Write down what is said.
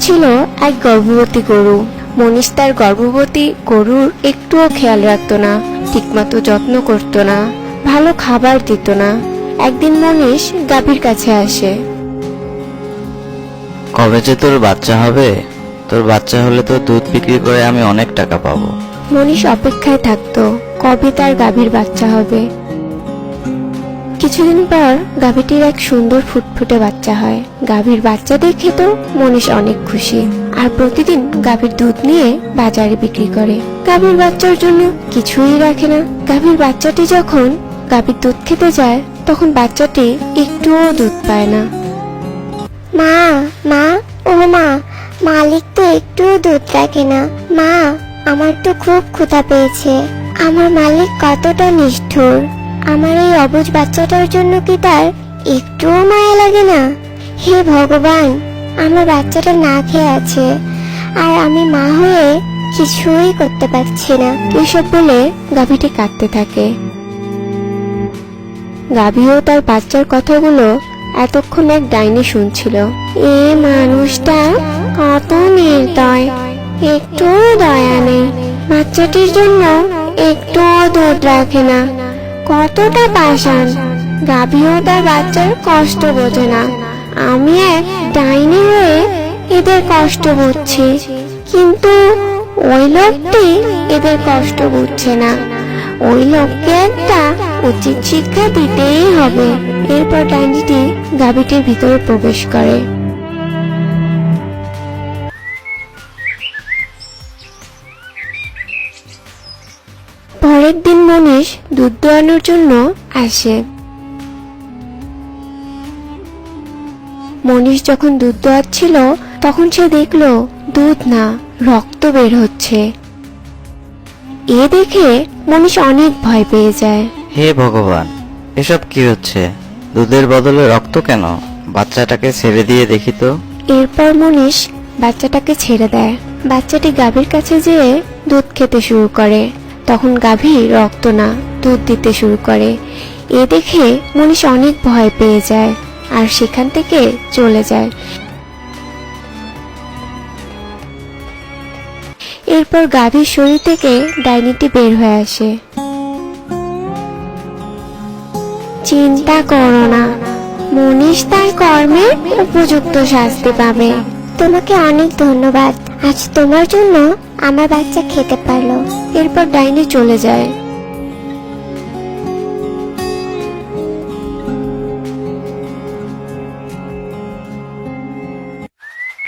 ছিল এক গর্ভবতী গরু। মনীষ তার গর্ভবতী গরুর একটুও খেয়াল রাখতো না, ঠিকমতো যত্ন করতো না, ভালো খাবার দিত না। একদিন মনীষ গাভীর কাছে আসে। কবে যে তোর বাচ্চা হবে? তোর বাচ্চা হলে তো দুধ বিক্রি করে আমি অনেক টাকা পাবো। মনীষ অপেক্ষায় থাকতো কবে তার গাভীর বাচ্চা হবে। কিছুদিন পর গাভীটির এক সুন্দর ফুটফুটে বাচ্চা হয়। গাভীর বাচ্চা দেখে তো মনীষ অনেক খুশি, আর প্রতিদিন গাভীর দুধ নিয়ে বাজারে বিক্রি করে। গাভীর বাচ্চার জন্য কিছুই রাখে না। গাভীর বাচ্চাটি যখন গাভীর দুধ খেতে যায়, তখন বাচ্চাটি একটুও দুধ পায় না। মা মা ও মা, মালিক তো একটুও দুধ রাখে না। মা, আমার তো খুব ক্ষুধা পেয়েছে। আমার মালিক কতটা নিষ্ঠুর। আমার এই অবুঝ বাচ্চাটার জন্য কি তার একটুও মায়া লাগে না? হে ভগবান, আমার বাচ্চাটা না খেয়ে আছে, আর আমি মা হয়ে কিছুই করতে পারছি না। এসব বলে গাভীটি কাঁদতে থাকে। গাভীও তার বাচ্চার কথাগুলো এতক্ষণ এক ডাইনি শুনছিল। এ মানুষটা কত নির্দয়, একটু দয়া নেই। বাচ্চাটির জন্য একটুও দুধ রাখে না, কতটা পাষাণ। গাভীও তার বাচ্চার কষ্ট বোঝে না। আমি এক ডাইনি হয়ে এদের কষ্ট বুঝছি, কিন্তু ওই লোকটি এদের কষ্ট বুঝছে না। ওই লোককে একটা উচিত শিক্ষা দিতেই হবে। এরপর ডাইনিটি গাভীটির ভিতরে প্রবেশ করে। পরের দিন মনীষ দুধ দোয়ানোর জন্য আসে। মনীষ যখন দুধ দোয়াচ্ছিল, তখন সে দেখলো দুধ না, রক্ত বের হচ্ছে। এ দেখে মনীষ অনেক ভয় পেয়ে যায়। হে ভগবান, এসব কি হচ্ছে? দুধের বদলে রক্ত কেন? বাচ্চাটাকে ছেড়ে দিয়ে দেখি তো। এরপর মনীষ বাচ্চাটাকে ছেড়ে দেয়। বাচ্চাটি গাভীর কাছে যেয়ে দুধ খেতে শুরু করে। তখন গাভী রক্ত না, দুধ দিতে শুরু করে। এ দেখে মনীষ অনেক ভয় পেয়ে যায়, আর সেখান থেকে চলে যায়। এরপর গাভীর শরীর থেকে ডাইনিটি বের হয়ে আসে। চিন্তা করো না, মনীষ তার কর্মের উপযুক্ত শাস্তি পাবে। তোমাকে অনেক ধন্যবাদ, আজ তোমার জন্য আমার বাচ্চা খেতে পারলো। এরপর ডাইনি চলে যায়।